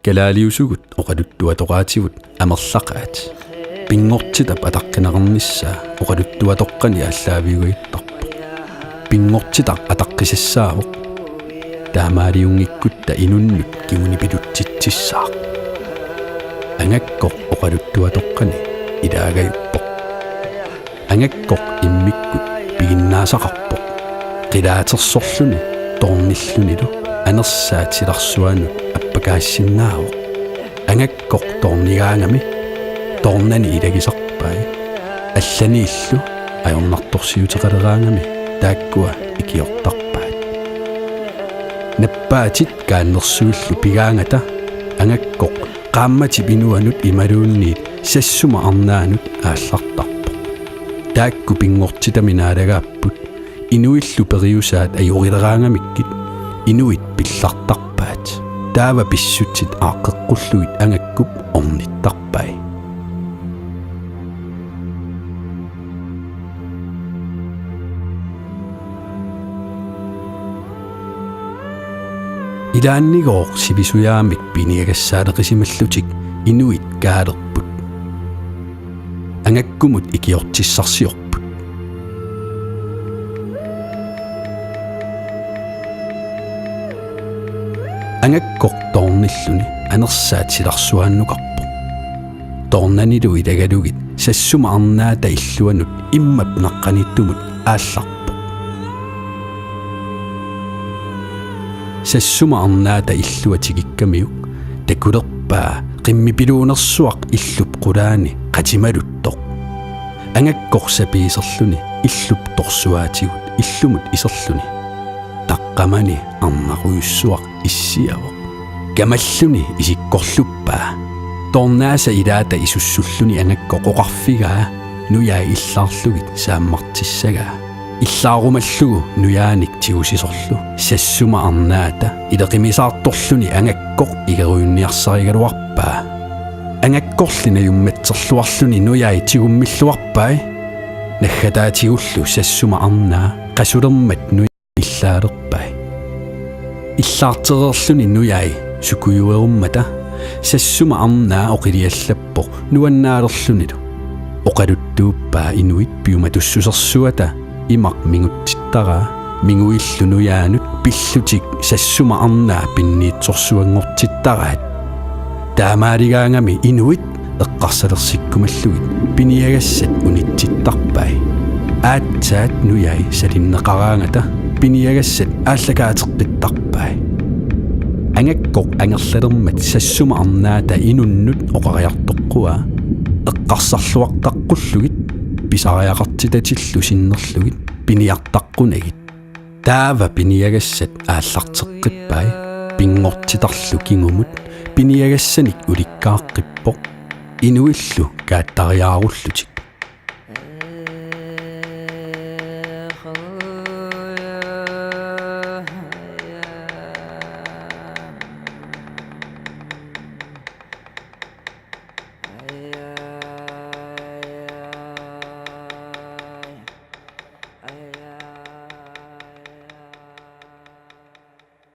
kalaliusugut oqaluttuatoqaatigut amerlaqaat pingortitap ataqqinaqarnissaa oqaluttuatoqqani allaaviugiittarpu pingortitaq ataqqisissaavoq taamaaliungikkutta inunnut kimuni pilutsitsissaaq angakkoq oqaluttuatoqqani ilaagayuppoq angakkoq immikkut piginnaasaqarpoq qilaatersorluni tornillunilu anersaatilarsuanut appakaassinnaawoq angakkoq tornigaangami tornani ilagisarpai allaniillu ajornartorsiuteqaleraangami taakkua ikiortarpaat nappaatit kaannersuullu pigaangata angakkoq qaammati pinuanut imaluunniit sassuma arnaanut aallartarpoq taakku pingortitaminaalagaapput inuillu periusaat ajorileraangamikkit inuit pillartarpaat taava pissutsit aaqeqqulluit angakkup ornittarpai ilaannigooq sivisuyaamik piniagassaadeqisimallutik inuit kaalerput angakkumut ikiortissarsiorput angakkoq tornilluni anersaatilarsuannuqarpu tornanilu ilagalugit sassuma arnaata illuanut immap naqqanittumut aallarpu sassuma arnaata illuatigikkamiuk takulerpaa qimmipiluunersuaq illup qulaani qatimaluttoq angakkoq sapiiserluni illup torsuaatigut illumut iserluni taqqamani arnaquyussuaq issiavoq kamalluni isikkorluppaa tornaasa ilaata isussulluni angakkoq oqarfigaa nujai illaarlugit saammartissagaa иллааруmallugu nujaanik tigusisorlu sassuma arnaata ileqimisaartorluni angakkoq igeruunniarsarigaluarpaa angakkorlina yummatserluarluni nujai tigummilluarpai naggataatigullu sassuma arnaa qasulermat illaalerpai illaartereerluni nujai sukujuerummata sassuma arnaa oqiliallappoq nuannaalerlunilu oqaluttuuppaa inuit piumatussusersuata imaq mingutsittaraa minguillu nujaanut pillutik sassuma arnaa pinniitsorsuangortittaraat taamaaligaangami inuit eqqarsalersikkumallugit piniagassat unitsittarpai aatsaat nujai salinneqaraangata piniagassat aallakaateqqittarpai angakkoq angerlalermat sassuma arnaata inunnut oqariartoqqua eqqarsarluartaqqullegit pisariaqartitatillu sinnerlugit piniartaqqunagit taava piniagassat aallarteqqippai pingortitarlu kingumut piniagassanik ulikkaaqqippoq inuillu kaattariaarullutik